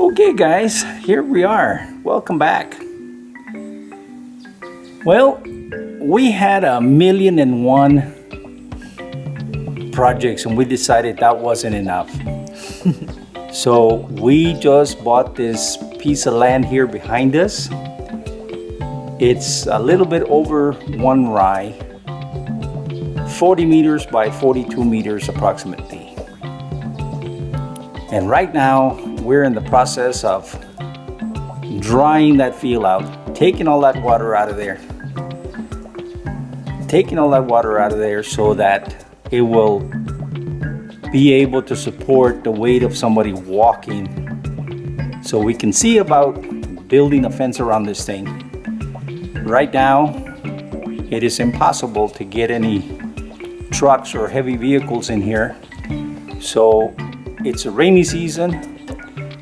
Okay guys, here we are. Welcome back. Well, we had 1,000,001 projects and we decided that wasn't enough. So we just bought this piece of land here behind us. It's a little bit over 1 rai, 40 meters by 42 meters approximately. And right now we're in the process of drying that field out, taking all that water out of there. So that it will be able to support the weight of somebody walking. So we can see about building a fence around this thing. Right now, it is impossible to get any trucks or heavy vehicles in here. So it's a rainy season,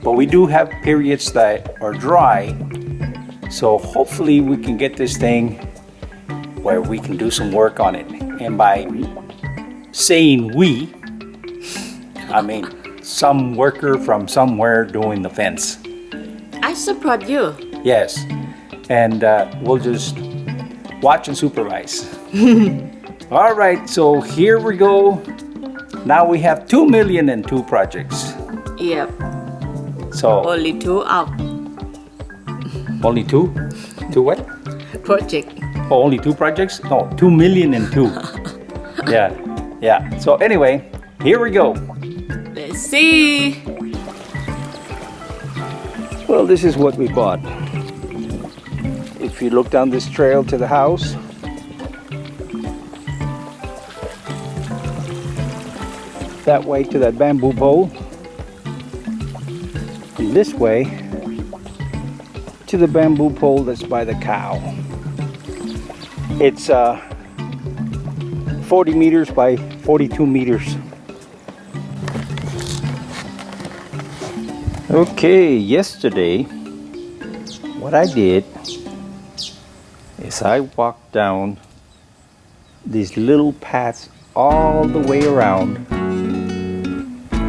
but we do have periods that are dry. So hopefully we can get this thing where we can do some work on it. And by saying we, I mean some worker from somewhere doing the fence. I support you. Yes, and we'll just watch and supervise. All right, so here we go. Now we have 2,000,002 projects. Yep. So Only 2 up. only two? Two what? Project. Oh, only 2 projects? No, 2,000,002. Yeah. So anyway, here we go. Let's see. Well, this is what we bought. If you look down this trail to the house, that way to that bamboo pole, and this way to the bamboo pole that's by the cow. It's 40 meters by 42 meters. Okay, yesterday what I did is I walked down these little paths all the way around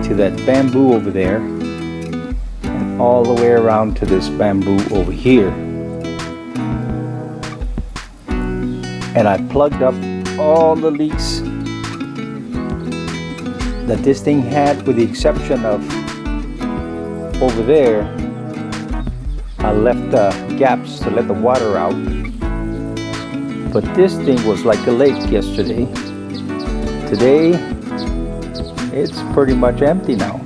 to that bamboo over there and all the way around to this bamboo over here. And I plugged up all the leaks that this thing had, with the exception of over there. I left gaps to let the water out. But this thing was like a lake yesterday. Today, it's pretty much empty now.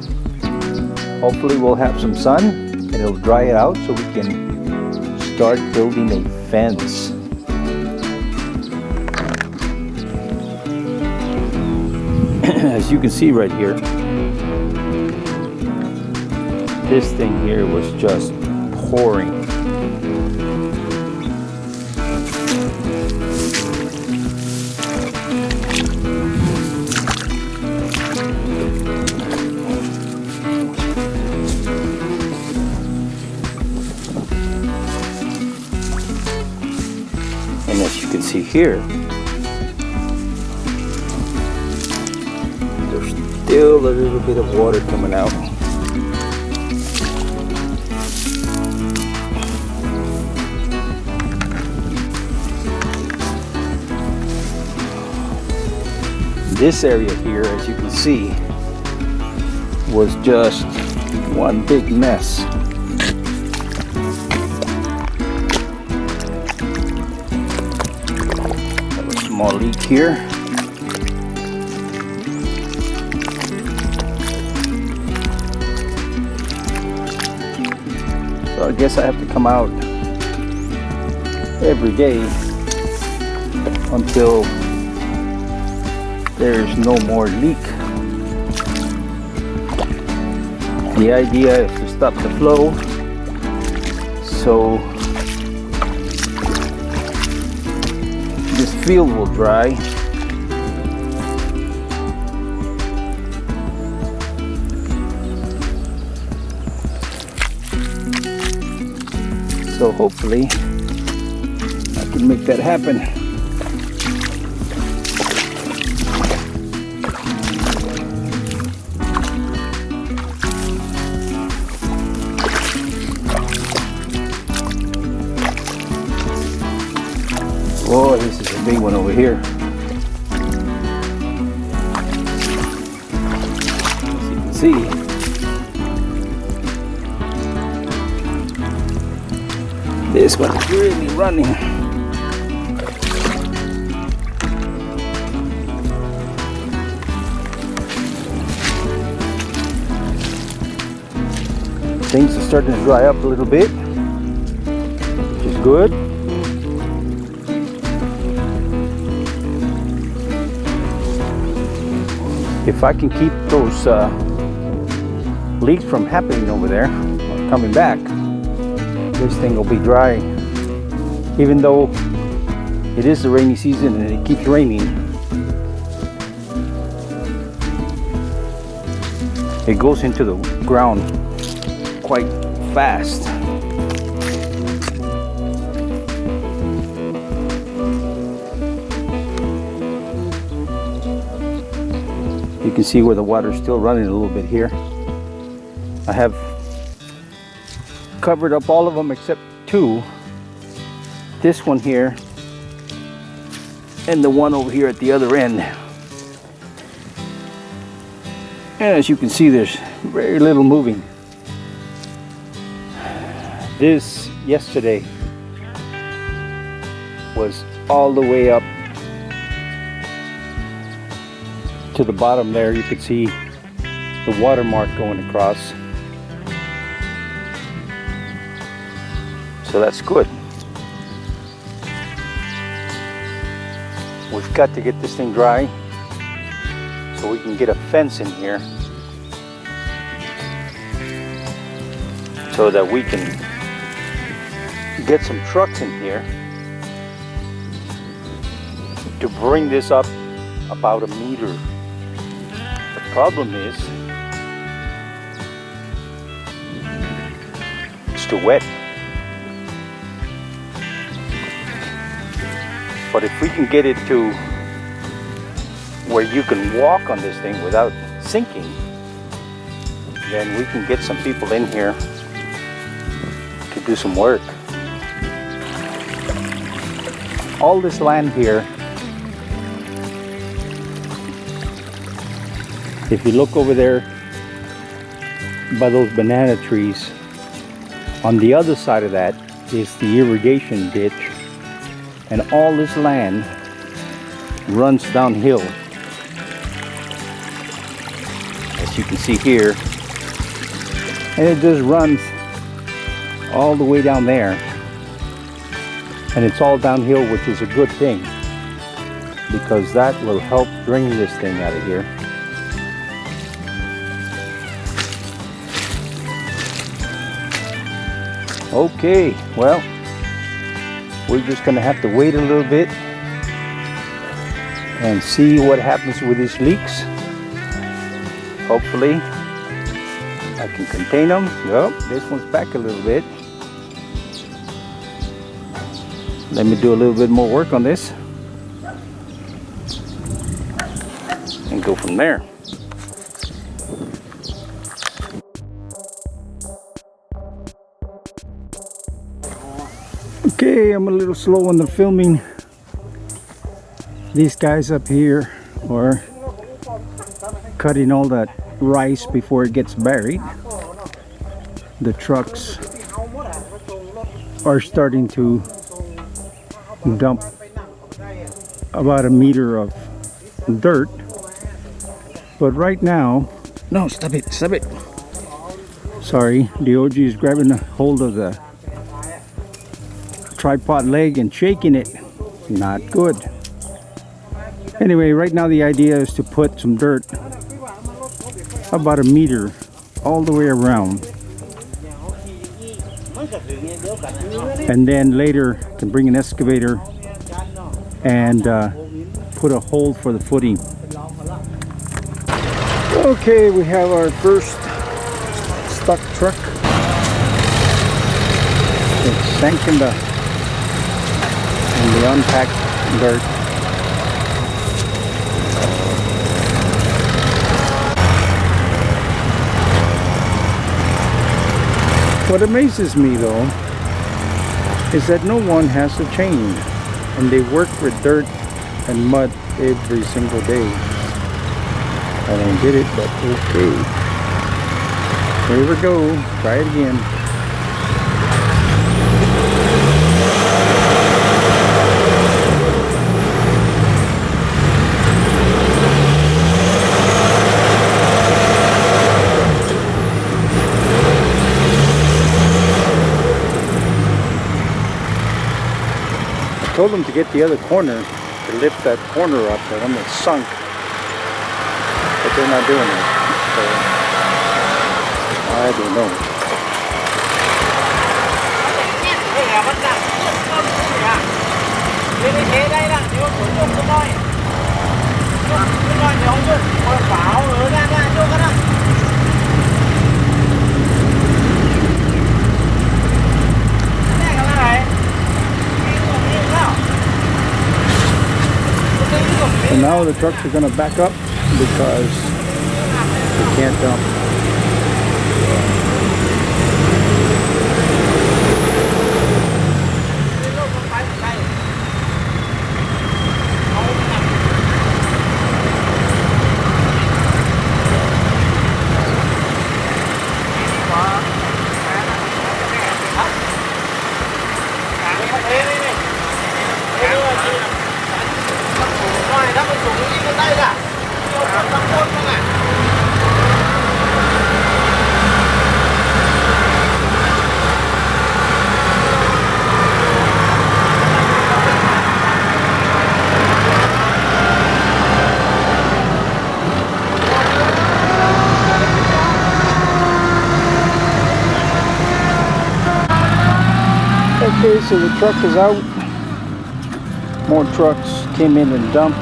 Hopefully we'll have some sun and it'll dry it out so we can start building a fence. As you can see right here, this thing here was just pouring. And as you can see here, there's still a little bit of water coming out. This area here, as you can see, was just one big mess. Have a small leak here. So I guess I have to come out every day until there's no more leak. The idea is to stop the flow so this field will dry. So hopefully I can make that happen. Oh, this is a big one over here. As you can see. This one is really running. Things are starting to dry up a little bit, which is good. If I can keep those leaks from happening over there, or coming back, this thing will be dry. Even though it is the rainy season and it keeps raining, it goes into the ground quite fast. You can see where the water is still running a little bit here. I have covered up all of them except two. This one here and the one over here at the other end. And as you can see, there's very little moving. This yesterday was all the way up to the bottom there. You could see the watermark going across. So that's good. We've got to get this thing dry so we can get a fence in here so that we can get some trucks in here to bring this up about a meter. The problem is it's too wet. But if we can get it to where you can walk on this thing without sinking, then we can get some people in here to do some work. All this land here, if you look over there by those banana trees, on the other side of that is the irrigation ditch, and all this land runs downhill, as you can see here, and it just runs all the way down there, and it's all downhill, which is a good thing because that will help drain this thing out of here. Okay, well, we're just gonna have to wait a little bit and see what happens with these leaks. Hopefully I can contain them. Well, this one's back a little bit. Let me do a little bit more work on this and go from there. Okay, I'm a little slow on the filming. These guys up here are cutting all that rice before it gets buried. The trucks are starting to dump about a meter of dirt. But right now, no, stop it. Sorry, the OG is grabbing a hold of the tripod leg and shaking it. Not good. Anyway, right now the idea is to put some dirt about a meter all the way around, and then later can bring an excavator and put a hole for the footing. Okay, we have our first stuck truck. It's sank in the unpacked dirt. What amazes me though is that no one has a chain. and they work with dirt and mud every single day. I don't get it, but okay. Here we go. Try it again. I told them to get the other corner, to lift that corner up, the one that's sunk, but they're not doing it, so I don't know. And now the trucks are going to back up because they can't dump. Okay, so the truck is out. More trucks came in and dumped.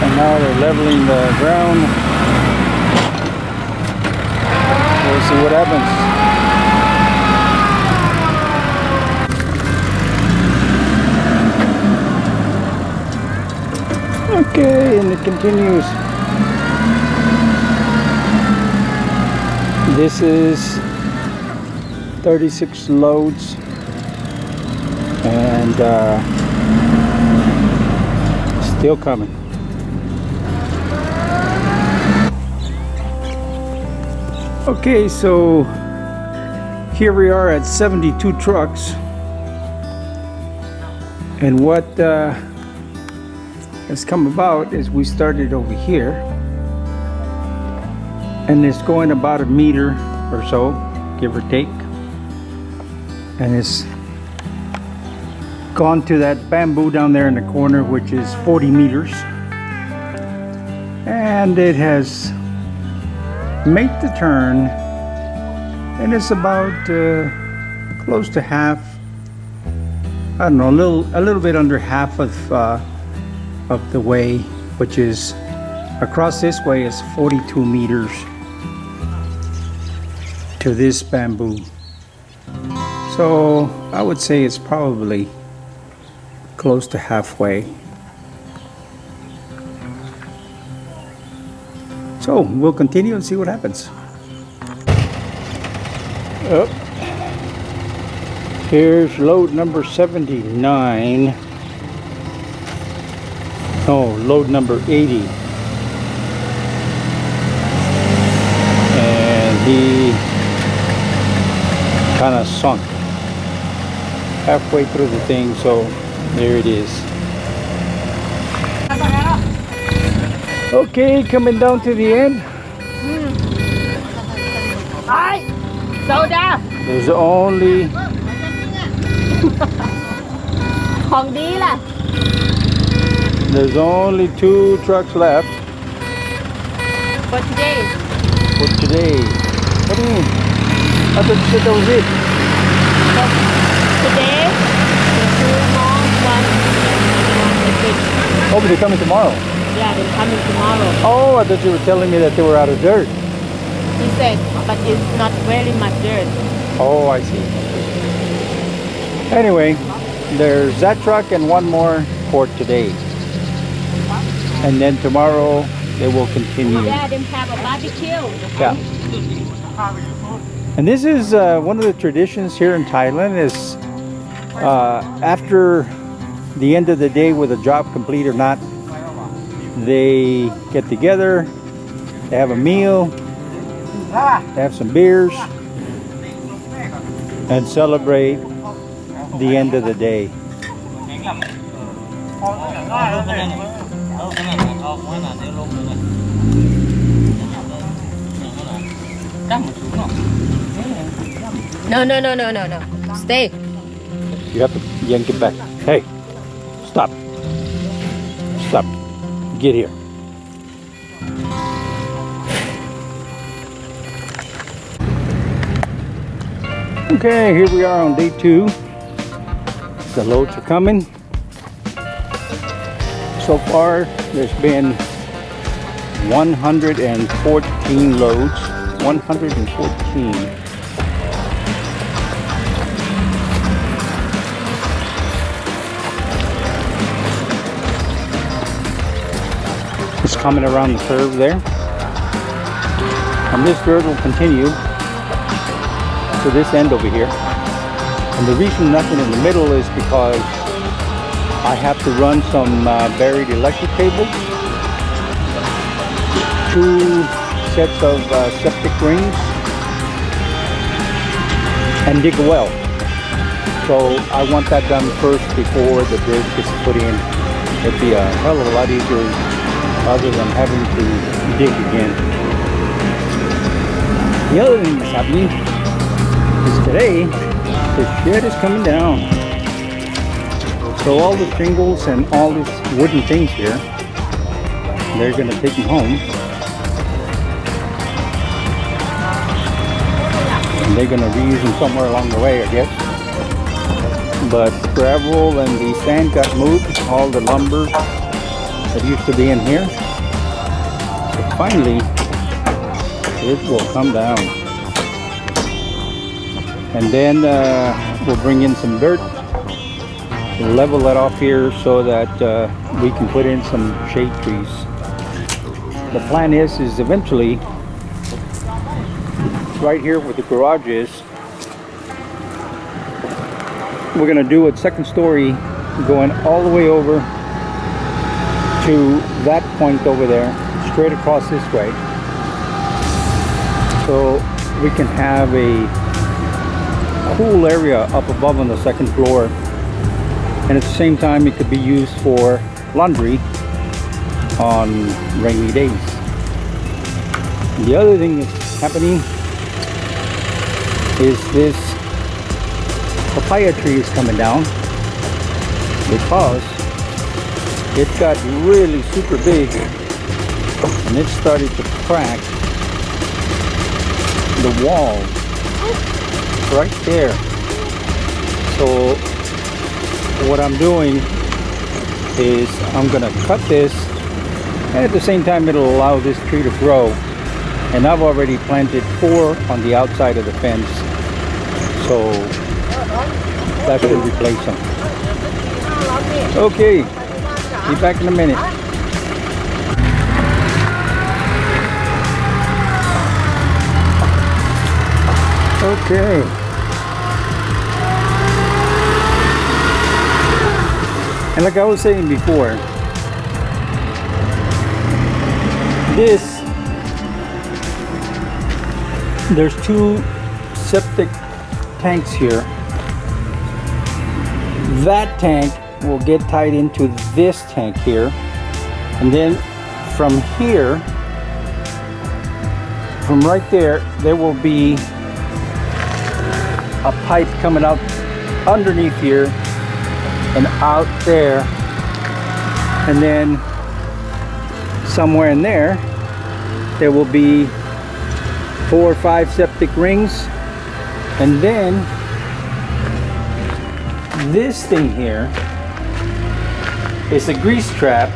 And now they're leveling the ground. We'll see what happens. Okay, and it continues. This is 36 loads, and still coming. Okay, so here we are at 72 trucks, and what has come about is we started over here, and it's going about a meter or so, give or take. And it's gone to that bamboo down there in the corner, which is 40 meters. And it has made the turn, and it's about close to half, I don't know, a little bit under half of the way, which is across this way is 42 meters to this bamboo. So I would say it's probably close to halfway. So we'll continue and see what happens. Oh. Here's load number 79. Oh, load number 80. And he kind of sunk halfway through the thing, so there it is. Okay, coming down to the end. Soda. There's only ของดีล่ะ there's only 2 trucks left for today. for today. What do you mean? I thought you said that was it. Today, the 2 more one the big. Oh, but they're coming tomorrow. Yeah, they're coming tomorrow. Oh, I thought you were telling me that they were out of dirt. He said, but it's not very much dirt. Oh, I see. Anyway, there's that truck and 1 more for today. And then tomorrow they will continue. Yeah, they have a barbecue. Yeah. And this is one of the traditions here in Thailand is After the end of the day, with a job complete or not, they get together, they have a meal, they have some beers, and celebrate the end of the day. No, no, no, no, no, no. Stay. You have to yank it back. Hey, stop. Stop. Get here. Okay, here we are on day 2. The loads are coming. So far, there's been 114 loads. 114. It's coming around the curve there. And this dirt will continue to this end over here. And the reason nothing in the middle is because I have to run some buried electric cables, 2 sets of septic rings, and dig a well. So I want that done first before the dirt gets put in. It'd be a hell of a lot easier other than having to dig again. The other thing that's happening is today the shed is coming down. So all the shingles and all these wooden things here, they're going to take them home. And they're going to reuse them somewhere along the way, I guess. But gravel and the sand got moved, all the lumber that used to be in here. So finally, it will come down. And then we'll bring in some dirt, level that off here so that we can put in some shade trees. The plan is eventually, right here where the garage is, we're going to do a second story going all the way over to that point over there, straight across this way, so we can have a cool area up above on the second floor, and at the same time it could be used for laundry on rainy days. The other thing that's happening is this papaya tree is coming down because it got really super big and it started to crack the wall right there. So what I'm doing is I'm gonna cut this, and at the same time it'll allow this tree to grow. And I've already planted 4 on the outside of the fence, so that should replace them. Okay, be back in a minute. Okay. And like I was saying before, there's 2 septic tanks here. That tank will get tied into this tank here, and then from here, from right there, there will be a pipe coming out underneath here and out there, and then somewhere in there will be 4 or 5 septic rings, and then this thing here is a grease trap.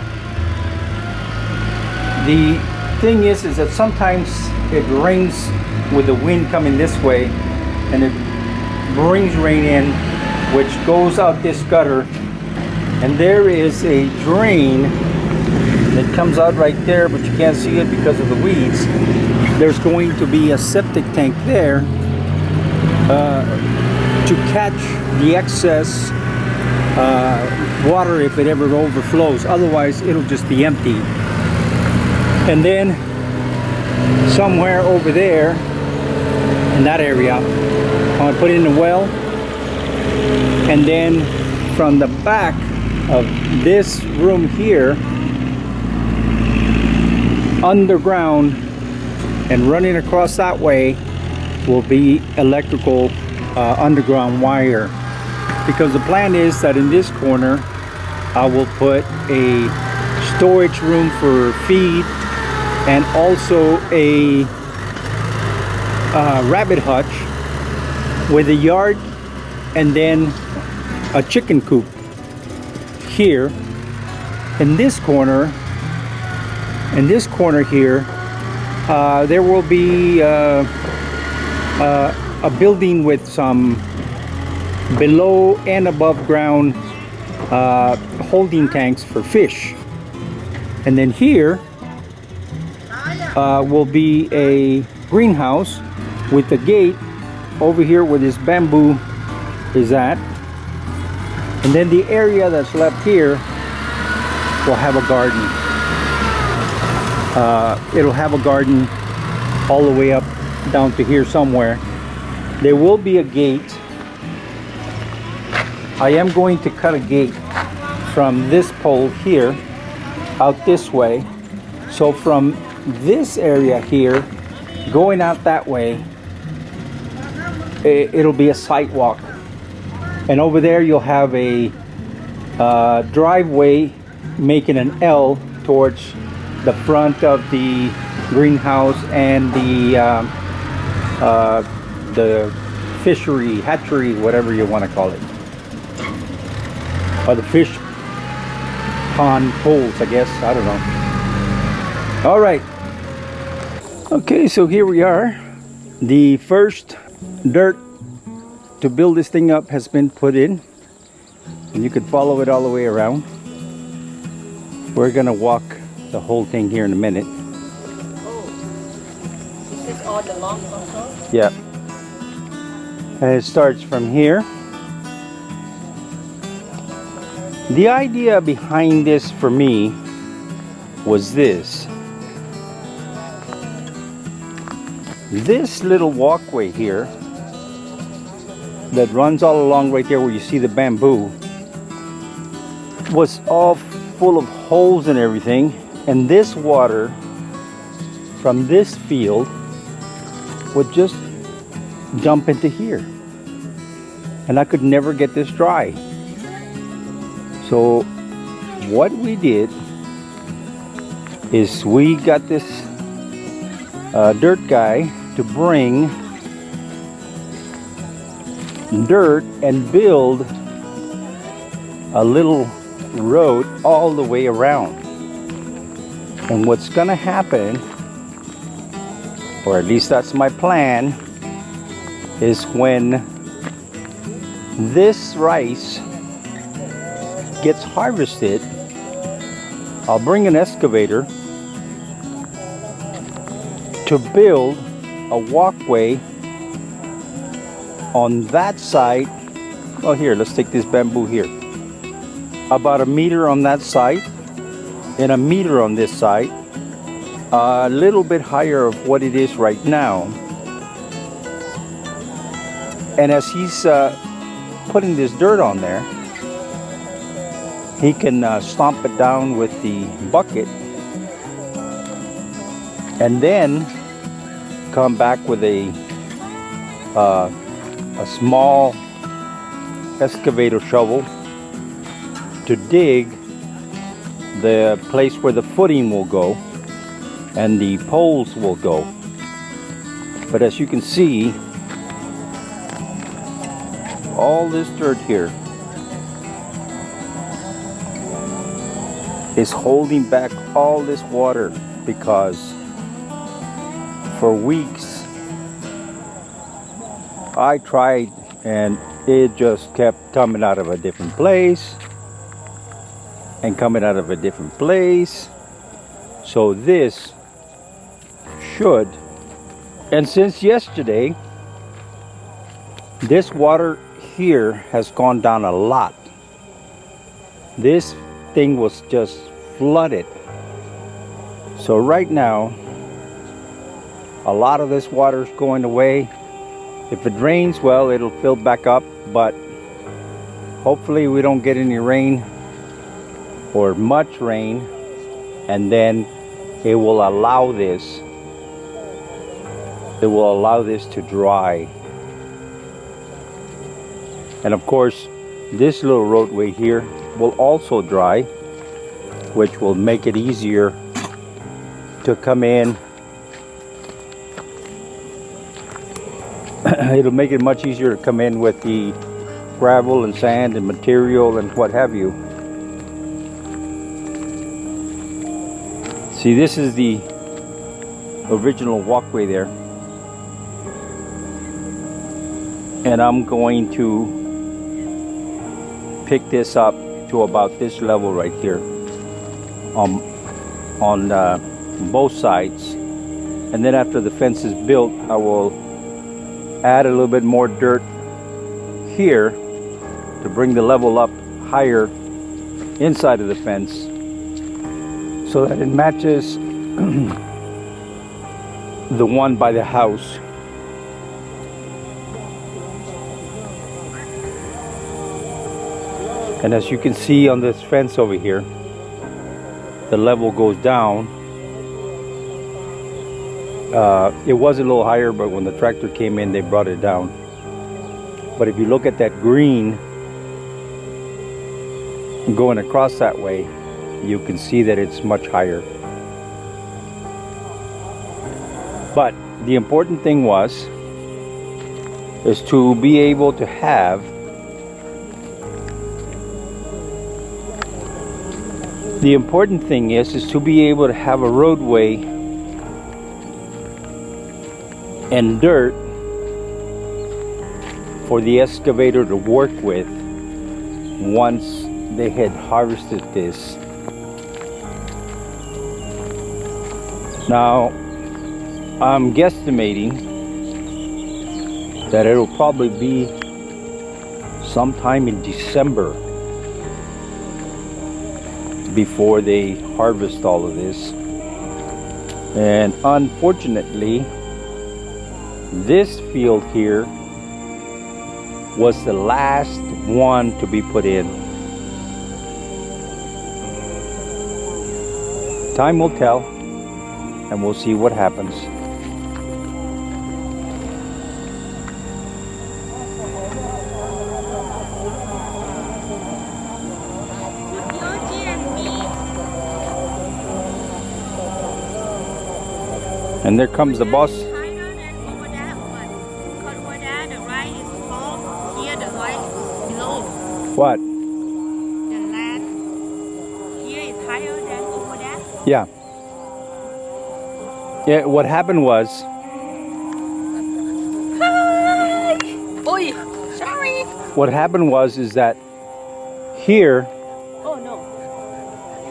The thing is that sometimes it rains with the wind coming this way, and it brings rain in, which goes out this gutter, and there is a drain that comes out right there, but you can't see it because of the weeds. There's going to be a septic tank there, to catch the excess water if it ever overflows. Otherwise, it'll just be empty. And then somewhere over there in that area, I'm gonna put in a well, and then from the back of this room here, underground and running across that way will be electrical underground wire, because the plan is that in this corner I will put a storage room for feed and also a rabbit hutch with a yard, and then a chicken coop here. In this corner here, there will be a building with some below and above ground holding tanks for fish. And then here will be a greenhouse with a gate over here where this bamboo is at. And then the area that's left here will have a garden. It'll have a garden all the way up down to here somewhere. There will be a gate. I am going to cut a gate from this pole here out this way. So from this area here going out that way, it'll be a sidewalk. And over there you'll have a driveway making an L towards the front of the greenhouse and the fishery, hatchery, whatever you want to call it, or the fish pond pools, I guess. I don't know. All right. Okay, so here we are. The first dirt to build this thing up has been put in, and you can follow it all the way around. We're gonna walk the whole thing here in a minute. Oh, this is all the long also? Yeah. And it starts from here. The idea behind this for me was this. This little walkway here that runs all along right there where you see the bamboo was all full of holes and everything, and this water from this field would just dump into here, and I could never get this dry. So what we did is we got this dirt guy to bring dirt and build a little road all the way around. And what's gonna happen, or at least that's my plan, is when this rice gets harvested, I'll bring an excavator to build a walkway on that side. Oh, here, let's take this bamboo here. About a meter on that side and a meter on this side. A little bit higher of what it is right now. And as he's putting this dirt on there, he can stomp it down with the bucket and then come back with a small excavator shovel to dig the place where the footing will go and the poles will go. But as you can see, all this dirt here is holding back all this water, because for weeks I tried and it just kept coming out of a different place and coming out of a different place. So this should, and since yesterday, this water here has gone down a lot. This thing was just flooded. So right now, a lot of this water is going away. If it rains, well, it'll fill back up, but hopefully we don't get any rain or much rain, and then it will allow this to dry. And of course, this little roadway here will also dry, which will make it easier to come in. It'll make it much easier to come in with the gravel and sand and material and what have you. See, this is the original walkway there. And I'm going to pick this up to about this level right here on both sides. And then after the fence is built, I will add a little bit more dirt here to bring the level up higher inside of the fence so that it matches the one by the house. And as you can see on this fence over here, the level goes down. It was a little higher, but when the tractor came in, they brought it down. But if you look at that green going across that way, you can see that it's much higher. But the important thing is to be able to have a roadway and dirt for the excavator to work with once they had harvested this. Now, I'm guesstimating that it'll probably be sometime in December before they harvest all of this. And unfortunately, this field here was the last one to be put in. Time will tell, and we'll see what happens. And there comes the boss. Higher than over that one. Because over there the right is top, here the right is below. What? The land here is higher than over there. Yeah. Yeah, what happened was, Hi! Oi, sorry. what happened was is that here, Oh no.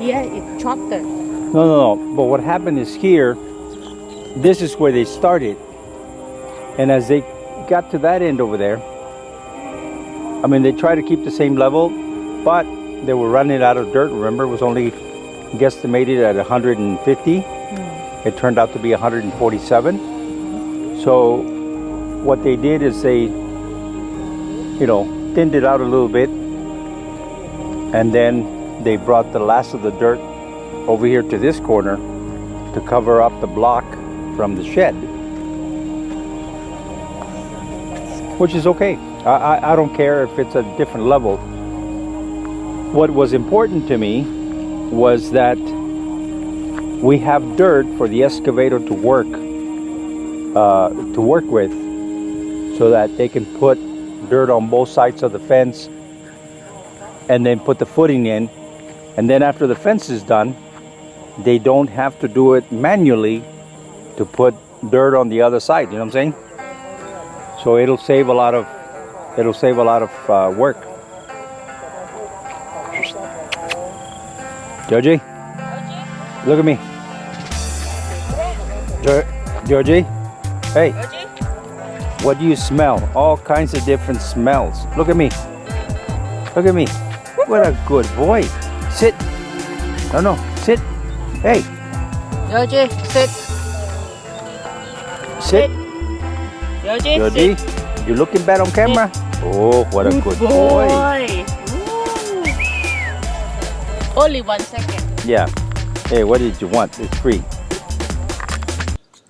Here it's shorter. no, but what happened is here, this is where they started. And as they got to that end over there, I mean, they tried to keep the same level, but they were running out of dirt. Remember, it was only guesstimated at 150. It turned out to be 147. So what they did is they, thinned it out a little bit, and then they brought the last of the dirt over here to this corner to cover up the block from the shed, which is okay. I don't care if it's a different level. What was important to me was that we have dirt for the excavator to work with, so that they can put dirt on both sides of the fence and then put the footing in. And then after the fence is done, they don't have to do it manually to put dirt on the other side. You know what I'm saying? So it'll save a lot of work. Georgie, look at me. Georgie, hey. What do you smell? All kinds of different smells. Look at me. Look at me. What a good boy. Sit. No, sit. Hey, Yoji, sit. sit. Yoji, Jody, you looking bad on camera? Oh, what a good boy. Only 1 second. Yeah. Hey, what did you want? It's free.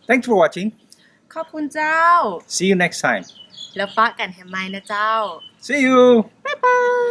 Thanks for watching. ขอบคุณเจ้า See you next time. แล้วปะกันแฮมไมนะเจ้า See you.บ๊ายบาย